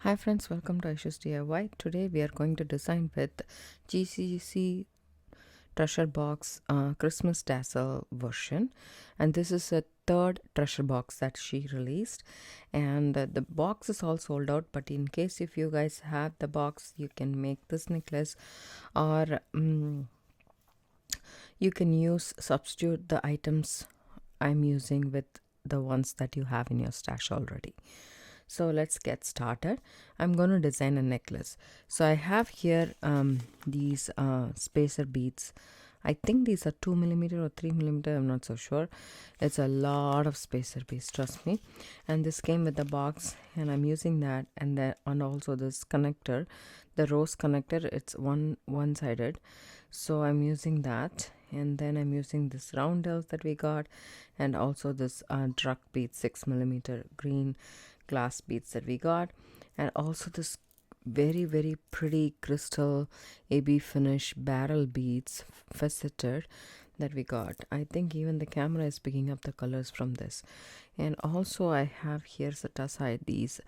Hi friends, welcome to Aisha's DIY. Today we are going to design with GGC treasure box Christmas Dazzle version, and this is a third treasure box that she released, and the box is all sold out. But in case if you guys have the box, you can make this necklace, or you can use substitute the items I'm using with the ones that you have in your stash already. So let's get started. I'm going to design a necklace. So I have here these spacer beads. I think these are 2mm or 3mm, I'm not so sure. It's a lot of spacer beads, trust me. And this came with the box, and I'm using that. And then and also this connector, the rose connector, it's one-sided, so I'm using that. And then I'm using this roundels that we got, and also this druck bead 6mm green glass beads that we got, and also this very pretty crystal AB finish barrel beads faceted that we got. I think even the camera is picking up the colors from this. And also I have here set aside these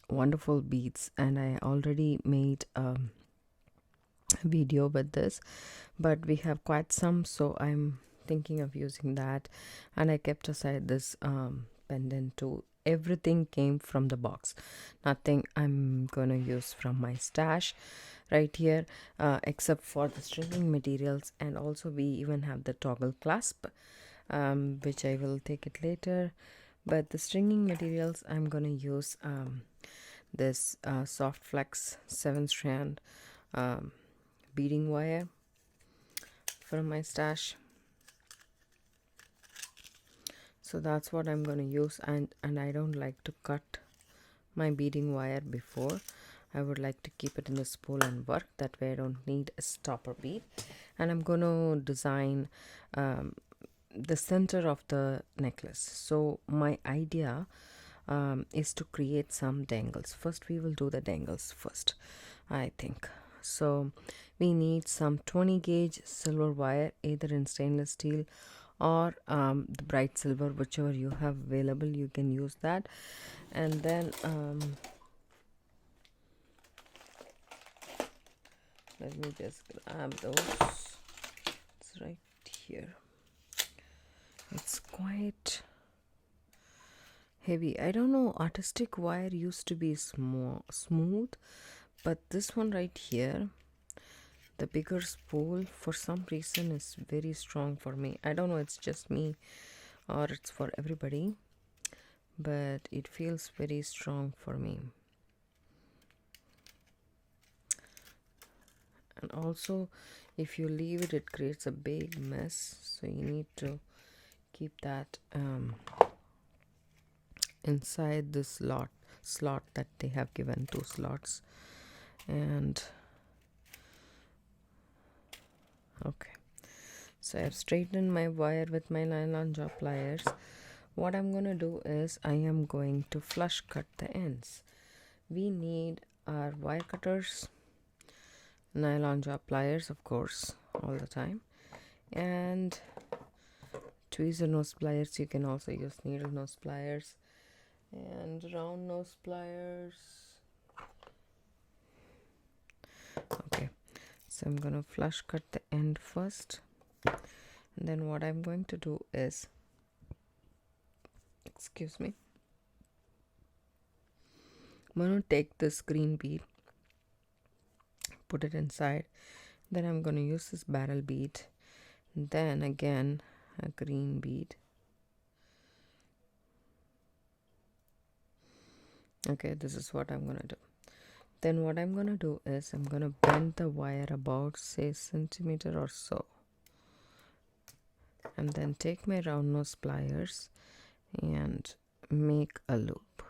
wonderful beads, and I already made a video with this, but we have quite some, so I'm thinking of using that. And I kept aside this pendant too. Everything came from the box, nothing I'm gonna use from my stash right here, except for the stringing materials. And also we even have the toggle clasp, which I will take it later. But the stringing materials, I'm gonna use this soft flex 7-strand beading wire from my stash. So that's what I'm going to use, and I don't like to cut my beading wire before. I would like to keep it in the spool and work. That way I don't need a stopper bead. And I'm going to design the center of the necklace. So my idea is to create some dangles. First we will do the dangles first, I think. So we need some 20 gauge silver wire, either in stainless steel or the bright silver, whichever you have available, you can use that. And then let me just grab those. It's right here. It's quite heavy. I don't know, artistic wire used to be smooth, but this one right here, the bigger spool, for some reason is very strong for me. I don't know, it's just me or it's for everybody, but it feels very strong for me. And also if you leave it, it creates a big mess, so you need to keep that inside this slot that they have given, 2 slots. And okay, so I've straightened my wire with my nylon jaw pliers. What I'm going to do is I am going to flush cut the ends. We need our wire cutters, nylon jaw pliers, of course, all the time, and tweezer nose pliers. You can also use needle nose pliers and round nose pliers. Okay, so I'm going to flush cut the end first, and then what I'm going to do is, excuse me, I'm going to take this green bead, put it inside, then I'm going to use this barrel bead, then again a green bead. Okay, this is what I'm going to do. Then what I'm going to do is I'm going to bend the wire about, say, centimeter or so, and then take my round nose pliers and make a loop.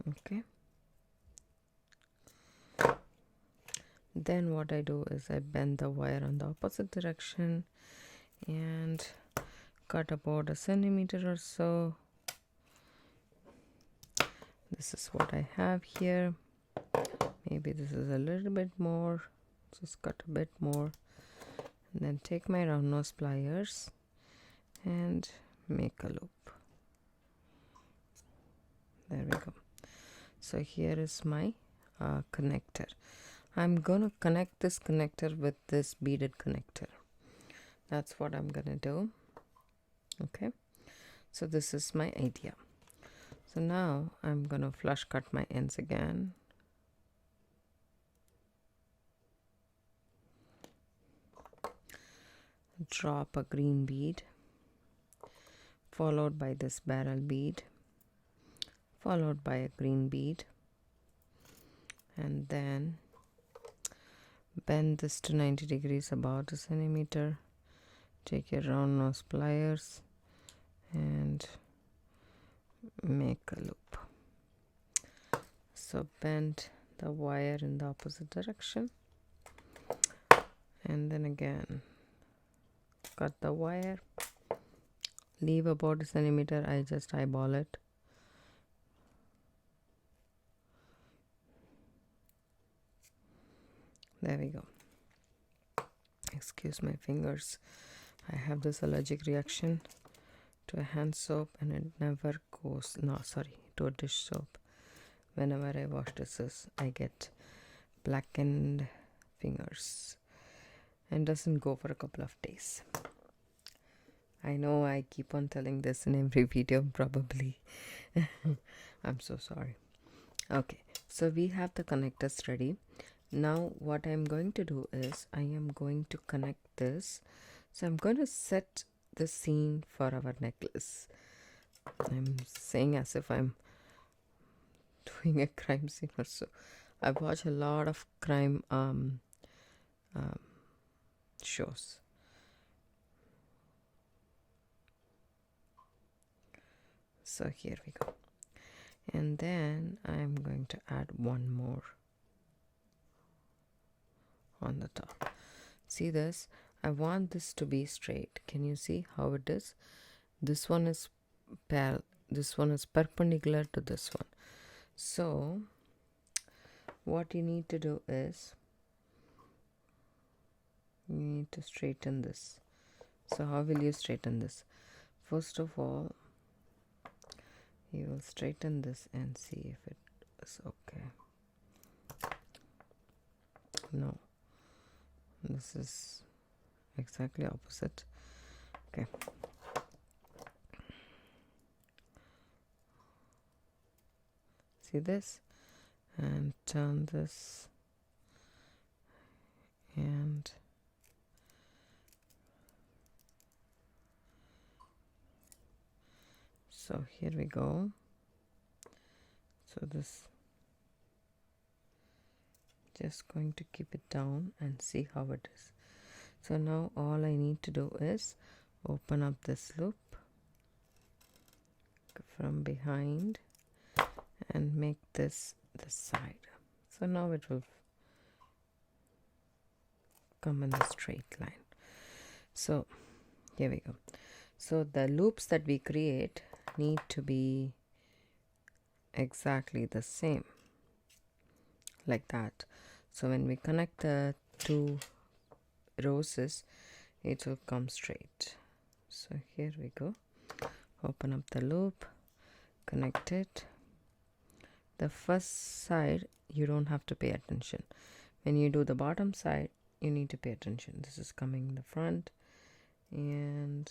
Okay, then what I do is I bend the wire on the opposite direction and cut about a centimeter or so. This is what I have here. Maybe this is a little bit more, just cut a bit more, and then take my round nose pliers and make a loop. There we go. So here is my connector. I'm going to connect this connector with this beaded connector. That's what I'm going to do. Okay, so this is my idea. So now I'm going to flush cut my ends again. Drop a green bead, followed by this barrel bead, followed by a green bead, and then bend this to 90 degrees, about a centimeter. Take your round nose pliers and make a loop. So bend the wire in the opposite direction, and then again cut the wire, leave about a centimeter. I just eyeball it. There we go. Excuse my fingers, I have this allergic reaction to a hand soap, and it never goes, to a dish soap. Whenever I wash dishes, I get blackened fingers and doesn't go for a couple of days. I know I keep on telling this in every video probably. I'm so sorry. Okay, so we have the connectors ready. Now what I'm going to do is I am going to connect this. So I'm going to set the scene for our necklace. I'm saying as if I'm doing a crime scene or so. I've watched a lot of crime shows. So here we go. And then I'm going to add one more on the top. See this? I want this to be straight. Can you see how it is? This one is perpendicular to this one. So what you need to do is you need to straighten this. So how will you straighten this? First of all, you will straighten this and see if it is okay. No, this is exactly opposite. Okay, see this, and turn this, and so here we go. So this, just going to keep it down and see how it is. So now all I need to do is open up this loop from behind and make this the side. So now it will come in a straight line. So here we go. So the loops that we create need to be exactly the same, like that. So when we connect the two roses, it will come straight. So here we go. Open up the loop, connect it. The first side you don't have to pay attention. When you do the bottom side, you need to pay attention. This is coming in the front, and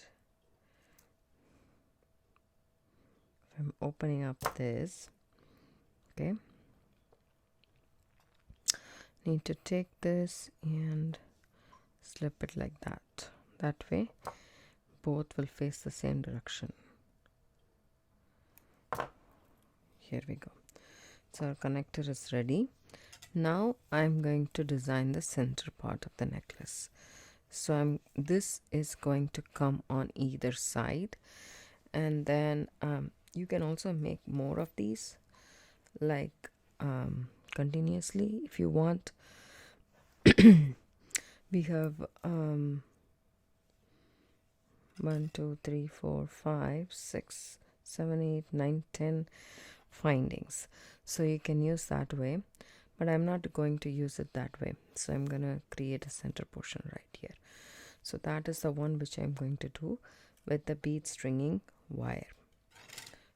if I'm opening up this, okay, need to take this and slip it like that. That way both will face the same direction. Here we go. So our connector is ready. Now I'm going to design the center part of the necklace. So this is going to come on either side, and then you can also make more of these, like continuously if you want. We have 1, 2, 3, 4, 5, 6, 7, 8, 9, 10 findings. So you can use that way, but I'm not going to use it that way. So I'm going to create a center portion right here. So that is the one which I'm going to do with the bead stringing wire.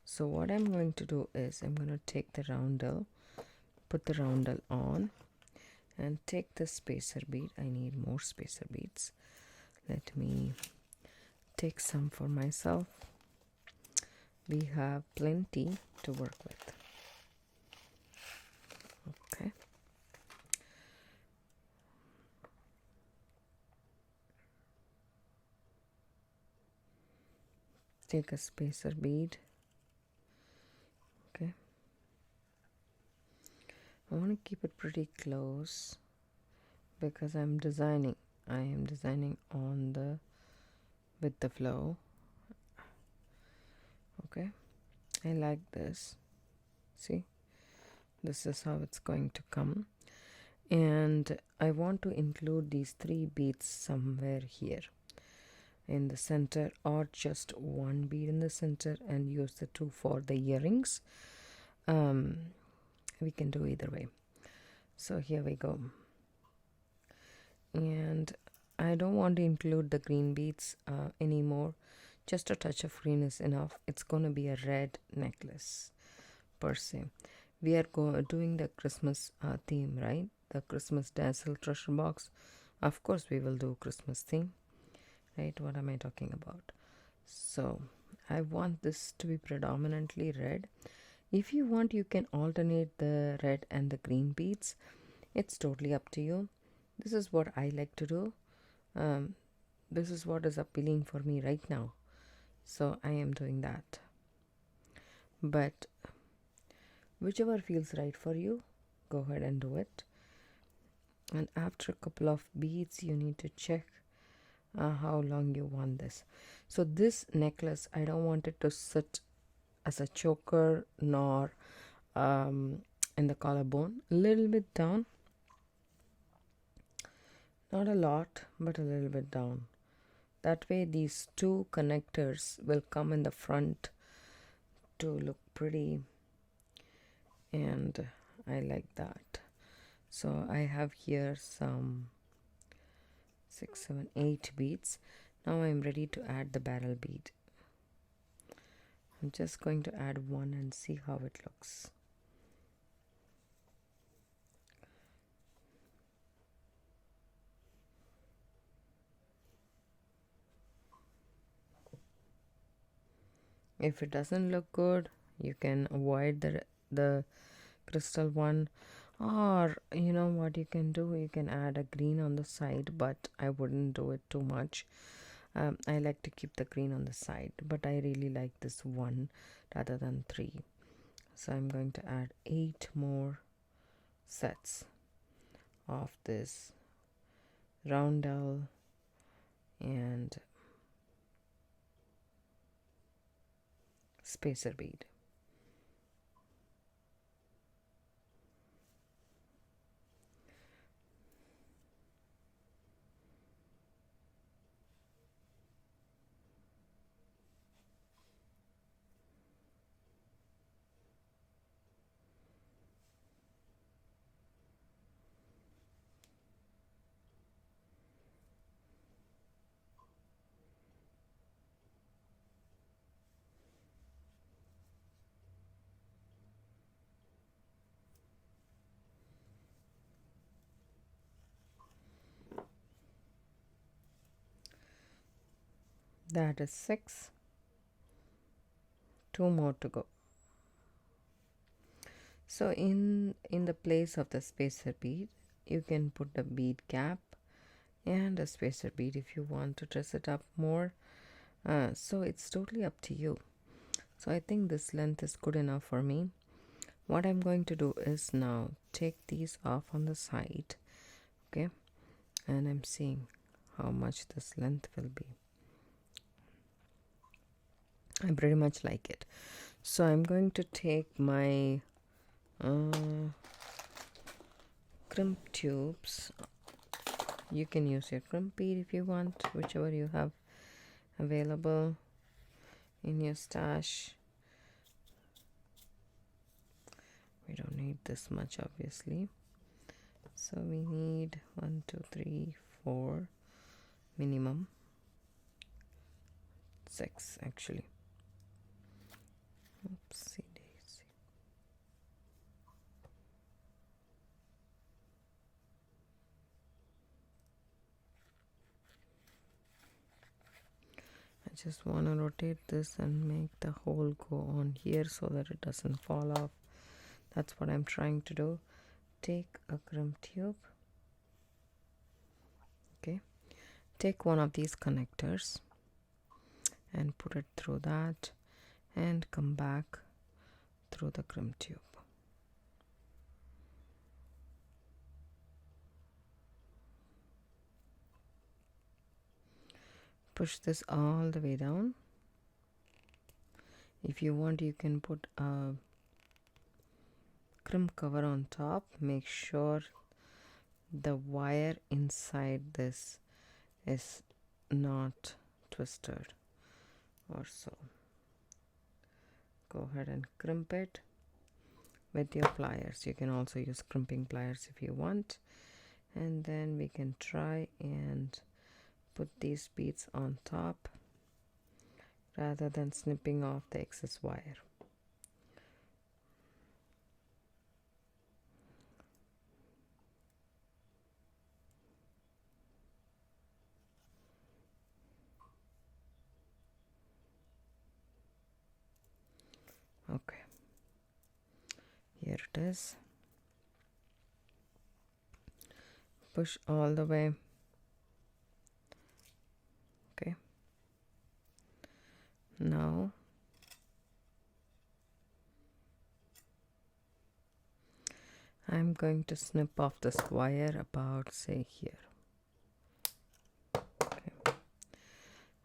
So what I'm going to do is I'm going to take the roundel, put the roundel on, and take the spacer bead. I need more spacer beads. Let me take some for myself. We have plenty to work with. Okay. Take a spacer bead. Okay. I want to keep it pretty close because I am designing on the with the flow. Okay, I like this. See, this is how it's going to come, and I want to include these 3 beads somewhere here in the center, or just 1 bead in the center and use the 2 for the earrings. We can do either way. So here we go. And I don't want to include the green beads anymore. Just a touch of green is enough. It's going to be a red necklace per se. We are doing the Christmas theme, right? The Christmas Dazzle treasure box. Of course we will do Christmas theme, right? What am I talking about? So I want this to be predominantly red. If you want, you can alternate the red and the green beads. It's totally up to you. This is what I like to do. This is what is appealing for me right now. So I am doing that. But whichever feels right for you, go ahead and do it. And after a couple of beads, you need to check how long you want this. So this necklace, I don't want it to sit as a choker nor in the collarbone. A little bit down. Not a lot, but a little bit down. That way these 2 connectors will come in the front to look pretty, and I like that. So I have here some 6, 7, 8 beads. Now I'm ready to add the barrel bead. I'm just going to add 1 and see how it looks. If it doesn't look good, you can avoid the crystal one, or you know what you can do, you can add a green on the side, but I wouldn't do it too much. I like to keep the green on the side, but I really like this 1 rather than 3. So I'm going to add 8 more sets of this roundel and spacer bead. That is 6. 2 more to go. So in the place of the spacer bead, you can put a bead cap and a spacer bead if you want to dress it up more. So it's totally up to you. So I think this length is good enough for me. What I'm going to do is now take these off on the side, okay, and I'm seeing how much this length will be. I pretty much like it. So I'm going to take my crimp tubes. You can use your crimp bead if you want, whichever you have available in your stash. We don't need this much, obviously. So we need 1, 2, 3, 4 minimum. 6 actually. Oopsie daisy. I just want to rotate this and make the hole go on here so that it doesn't fall off. That's what I'm trying to do. Take a crimp tube. Okay, take one of these connectors and put it through that and come back through the crimp tube. Push this all the way down. If you want, you can put a crimp cover on top. Make sure the wire inside this is not twisted or so. Go ahead and crimp it with your pliers. You can also use crimping pliers if you want. And then we can try and put these beads on top rather than snipping off the excess wire. Okay, here it is. Push all the way. Okay, now I'm going to snip off this wire about, say, here. Okay,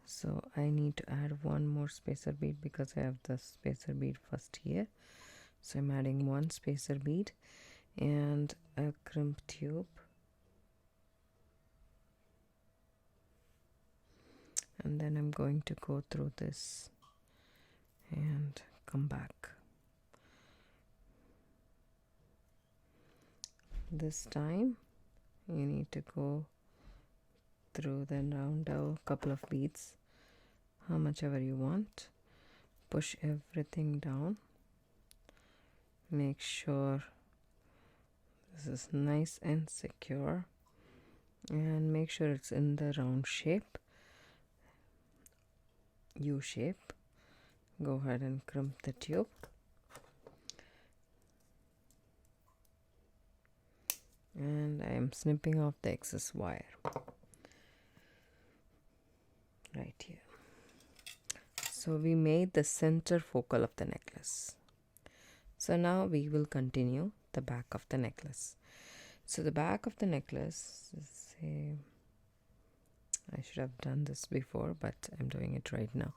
so I need to add one more spacer bead because I have the spacer bead first here. So I'm adding one spacer bead and a crimp tube, and then I'm going to go through this and come back. This time you need to go through the round a couple of beads, how much ever you want. Push everything down. Make sure this is nice and secure, and make sure it's in the round shape, U shape. Go ahead and crimp the tube. And I am snipping off the excess wire right here. So we made the center focal of the necklace. So now we will continue the back of the necklace. So the back of the necklace is I should have done this before, but I'm doing it right now.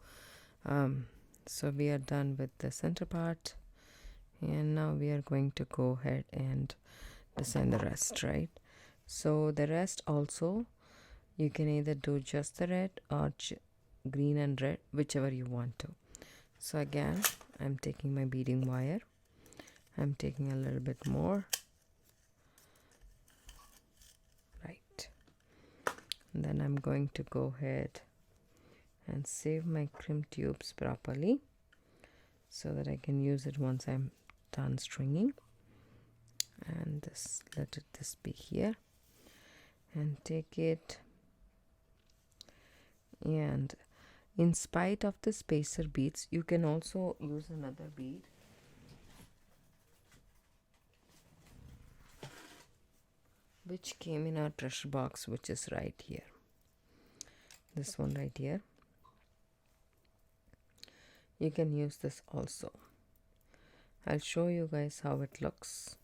So we are done with the center part, and now we are going to go ahead and design the rest, right? So the rest also, you can either do just the red or green and red, whichever you want to. So again, I'm taking my beading wire. I'm taking a little bit more, right? And then I'm going to go ahead and save my crimp tubes properly so that I can use it once I'm done stringing. And this, let this be here, and take it, and in spite of the spacer beads, you can also use another bead. Which came in our treasure box, which is right here. This one right here. You can use this also. I'll show you guys how it looks.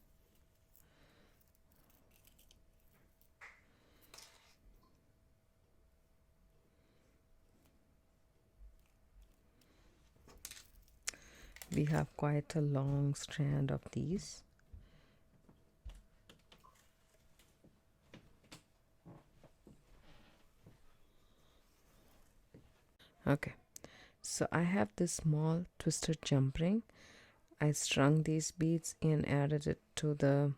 We have quite a long strand of these. Okay, so I have this small twisted jump ring. I strung these beads and added it to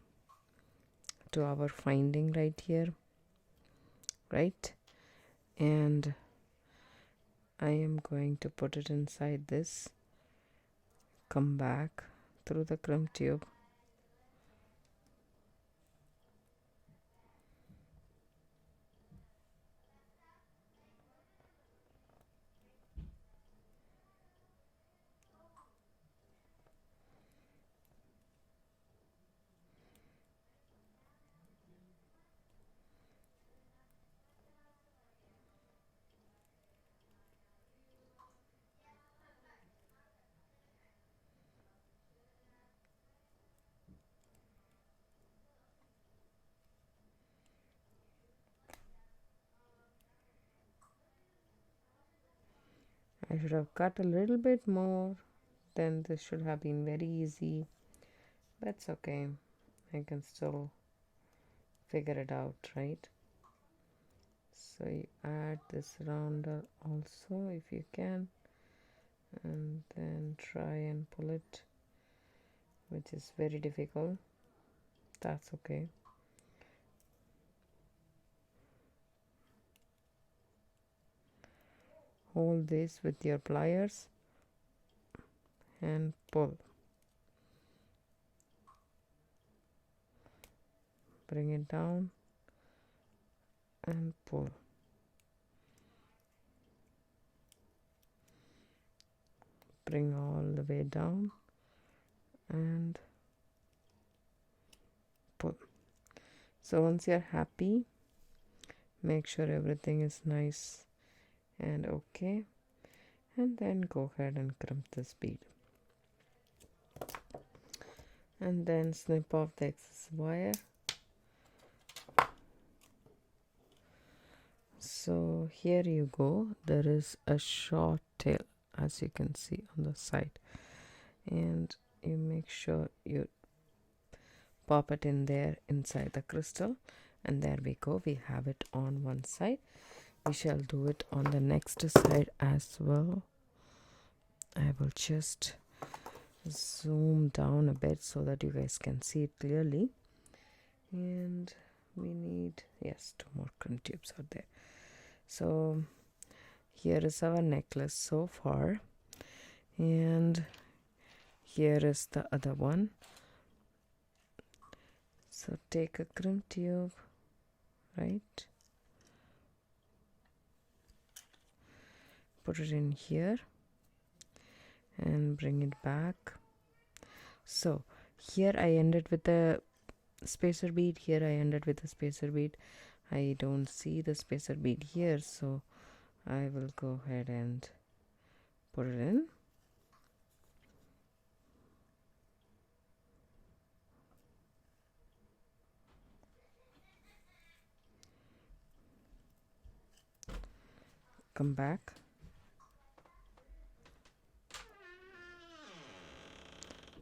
our finding right here, right? And I am going to put it inside this, come back through the crimp tube, I should have cut a little bit more, then this should have been very easy. That's okay, I can still figure it out, right? So you add this rounder also if you can, and then try and pull it, which is very difficult. That's okay. Hold this with your pliers and pull. Bring it down and pull. Bring all the way down and pull. So once you're happy, make sure everything is nice and okay, and then go ahead and crimp this bead, and then snip off the excess wire. So here you go, there is a short tail as you can see on the side, and you make sure you pop it in there inside the crystal, and there we go, we have it on one side. We shall do it on the next side as well. I will just zoom down a bit so that you guys can see it clearly, and we need, yes, 2 more crimp tubes out there. So here is our necklace so far, and here is the other one. So take a crimp tube, right, put it in here and bring it back. So here I ended with the spacer bead, here I ended with the spacer bead. I don't see the spacer bead here, so I will go ahead and put it in. Come back.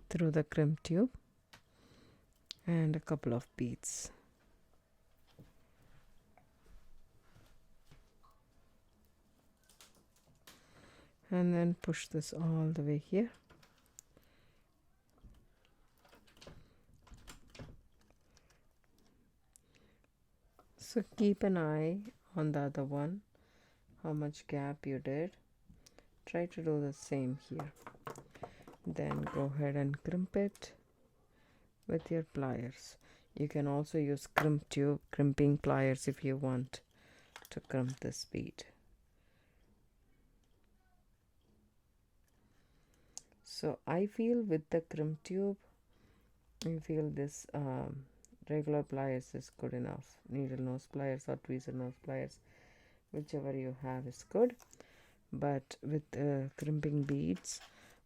Through the crimp tube and a couple of beads. And then push this all the way here. So keep an eye on the other one, how much gap you did. Try to do the same here. Then go ahead and crimp it with your pliers. You can also use crimping pliers if you want to crimp this bead. So I feel with the crimp tube, I feel this regular pliers is good enough. Needle nose pliers or tweezer nose pliers, whichever you have is good. But with crimping beads,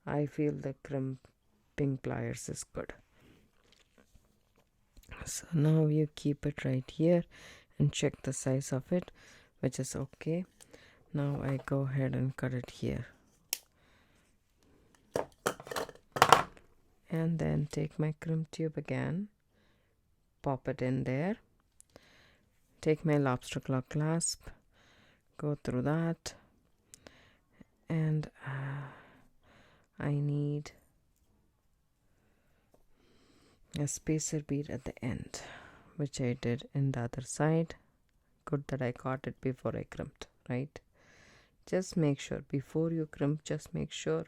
I feel the crimping pliers is good. So now you keep it right here and check the size of it, which is okay. Now I go ahead and cut it here. And then take my crimp tube again, pop it in there, take my lobster claw clasp, go through that, and I need a spacer bead at the end, which I did in the other side. Good that I caught it before I crimped, right? just make sure before you crimp, just make sure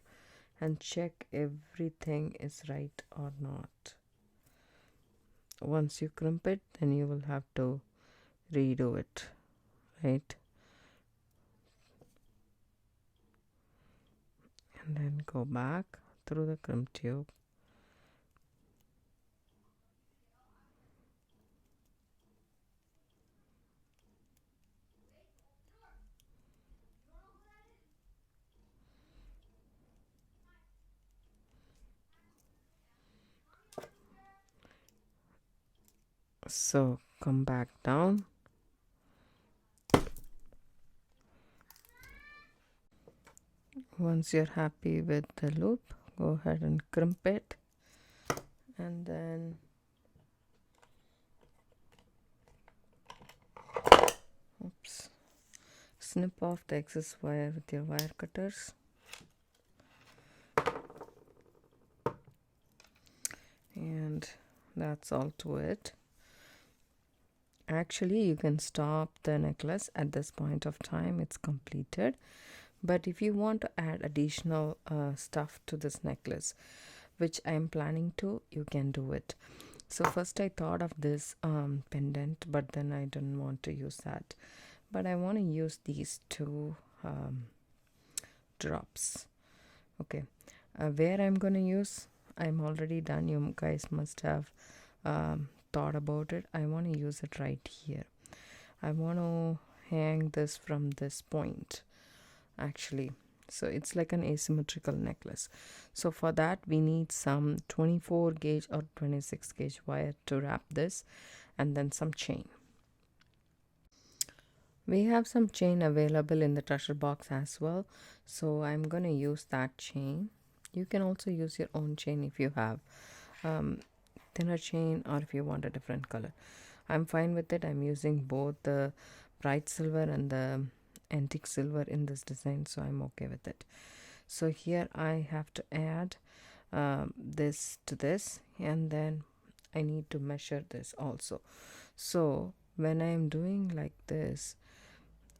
and check everything is right or not. Once you crimp it, then you will have to redo it, right? And then go back through the crimp tube. So come back down. Once you're happy with the loop, go ahead and crimp it, and then snip off the excess wire with your wire cutters. And that's all to it. Actually, you can stop the necklace at this point of time, it's completed. But if you want to add additional stuff to this necklace, which I am planning to, you can do it. So first I thought of this pendant, but then I didn't want to use that. But I want to use these two drops. Okay, where I'm going to use, I'm already done. You guys must have thought about it. I want to use it right here. I want to hang this from this point, actually. So it's like an asymmetrical necklace. So for that we need some 24 gauge or 26 gauge wire to wrap this, and then some chain. We have some chain available in the treasure box as well, so I'm going to use that chain. You can also use your own chain if you have thinner chain, or if you want a different color. I'm fine with it. I'm using both the bright silver and the antique silver in this design, so I'm okay with it. So here I have to add this to this, and then I need to measure this also. So when I'm doing like this,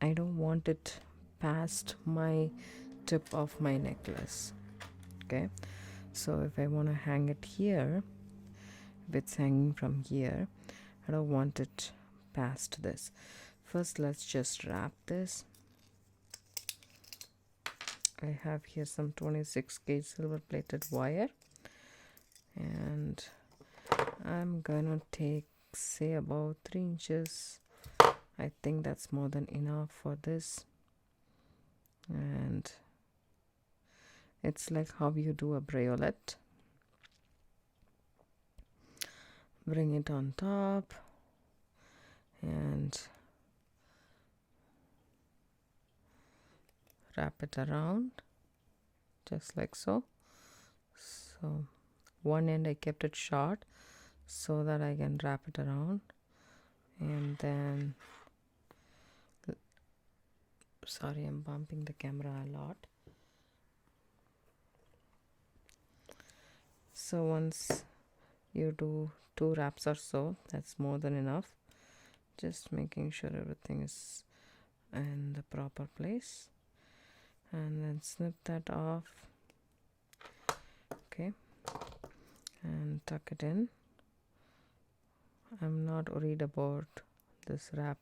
I don't want it past my tip of my necklace. Okay, so if I want to hang it here, if it's hanging from here, I don't want it past this. First, let's just wrap this. I have here some 26 gauge silver plated wire, and I'm gonna take, say, about 3 inches. I think that's more than enough for this. And it's like how you do a bracelet. Bring it on top and wrap it around just like so. So one end I kept it short so that I can wrap it around, and then, sorry, I'm bumping the camera a lot. So once you do 2 wraps or so, that's more than enough. Just making sure everything is in the proper place, and then snip that off. Okay, and tuck it in. I'm not worried about this wrap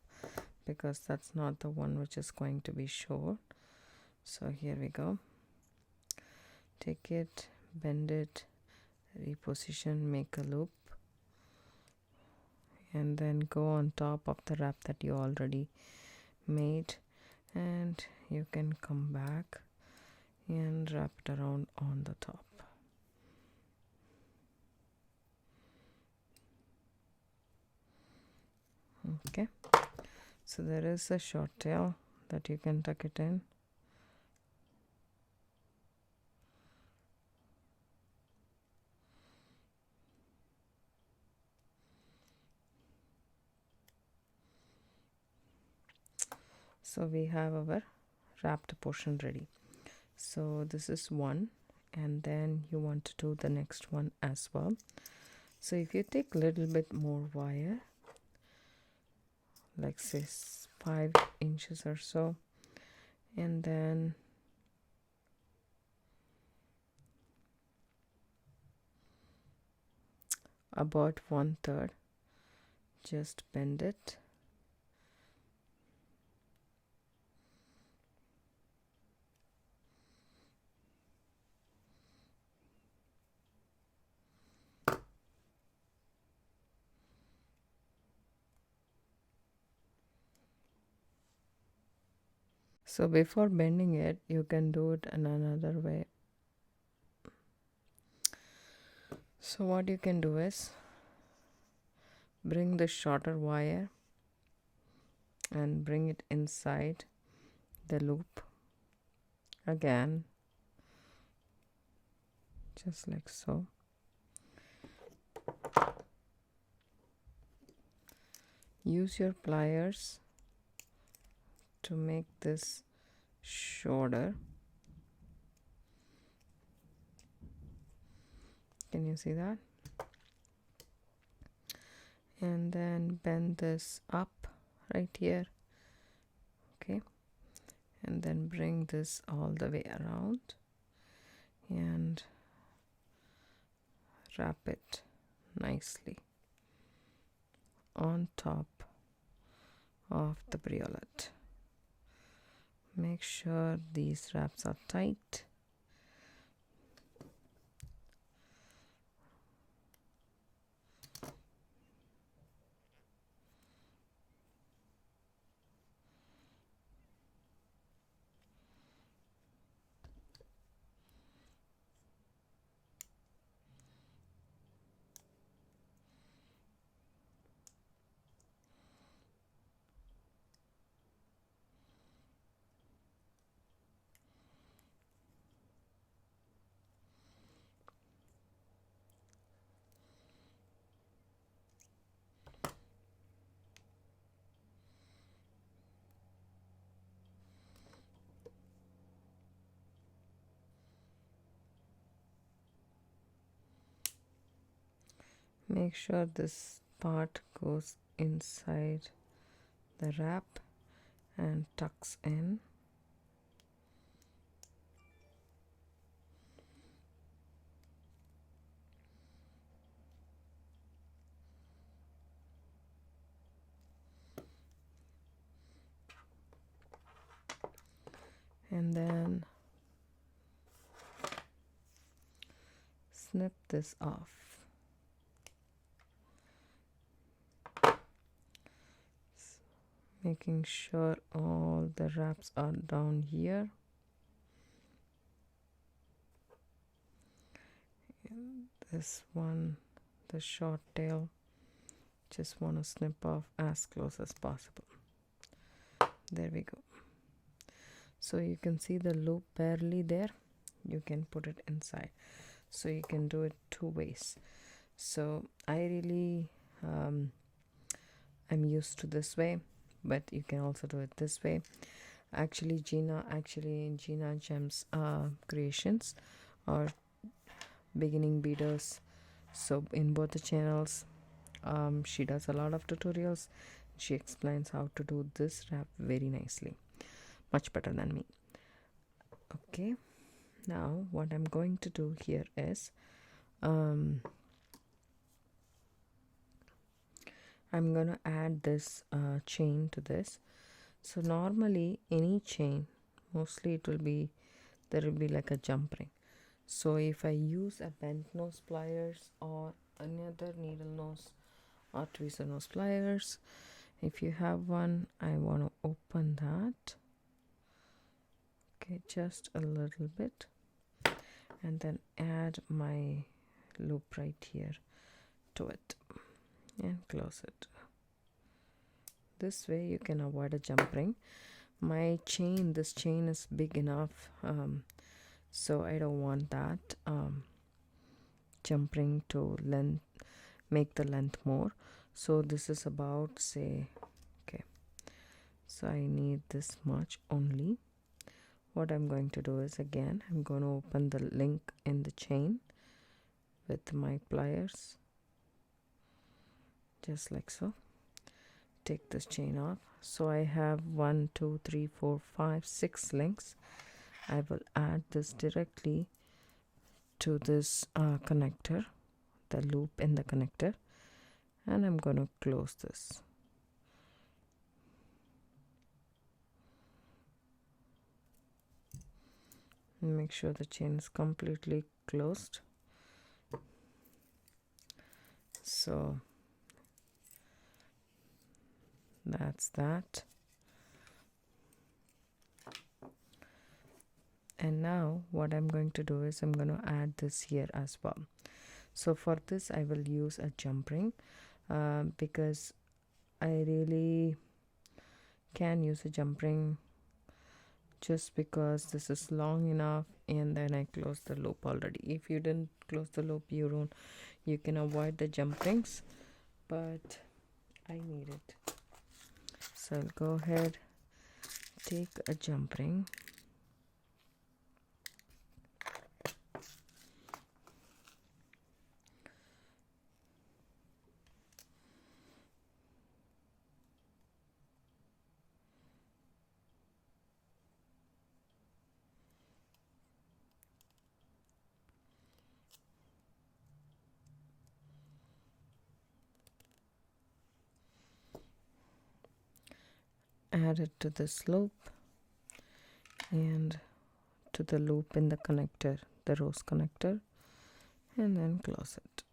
because that's not the one which is going to be short. So here we go. Take it, bend it, reposition, make a loop, and then go on top of the wrap that you already made, and you can come back and wrap it around on the top. Okay, so there is a short tail that you can tuck it in. So we have our wrapped portion ready. So this is one, and then you want to do the next one as well. So if you take a little bit more wire, like say 5 inches or so, and then about 1/3, just bend it. So before bending it, you can do it in another way. So what you can do is bring the shorter wire and bring it inside the loop again, just like so. Use your pliers to make this shorter. Can you see that? And then bend this up right here. Okay, and then bring this all the way around and wrap it nicely on top of the briolet. Make sure these wraps are tight. Make sure this part goes inside the wrap and tucks in. And then snip this off. Making sure all the wraps are down here. And this one, the short tail, just want to snip off as close as possible. There we go. So you can see the loop barely there. You can put it inside. So you can do it two ways. So I really I'm used to this way, but you can also do it this way. Actually Gina Gems creations or beginning beaders, so in both the channels she does a lot of tutorials. She explains how to do this wrap very nicely, much better than me. Okay, now what I'm going to do here is I'm gonna add this chain to this. So normally any chain, mostly it will be, there will be like a jump ring. So if I use a bent nose pliers or another needle nose or tweezer nose pliers, if you have one, I want to open that, okay, just a little bit, and then add my loop right here to it and close it. This way you can avoid a jump ring. My chain, this chain is big enough, so I don't want that jump ring to make the length more. So this is about, say, okay, so I need this much only. What I'm going to do is, again, I'm going to open the link in the chain with my pliers, just like so, take this chain off. So I have 1 2 3 4 5 6 links. I will add this directly to this connector, the loop in the connector, and I'm going to close this. Make sure the chain is completely closed. So that's that. And now what I'm going to do is I'm going to add this here as well. So for this I will use a jump ring because I really can use a jump ring just because this is long enough, and then I close the loop already. If you didn't close the loop, you can avoid the jump rings, but I need it. So I'll go ahead, take a jump ring, add it to this loop and to the loop in the connector, the rose connector, and then close it.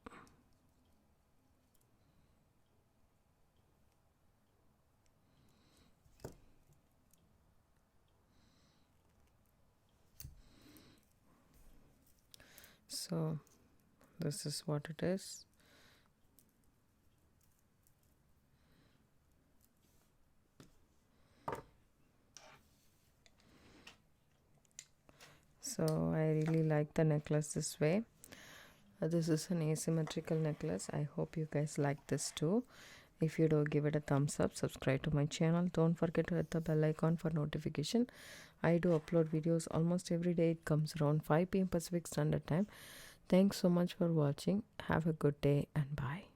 So this is what it is. So I really like the necklace this way. This is an asymmetrical necklace. I hope you guys like this too. If you do, give it a thumbs up, subscribe to my channel. Don't forget to hit the bell icon for notification. I do upload videos almost every day. It comes around 5 p.m. Pacific Standard Time. Thanks so much for watching. Have a good day and bye.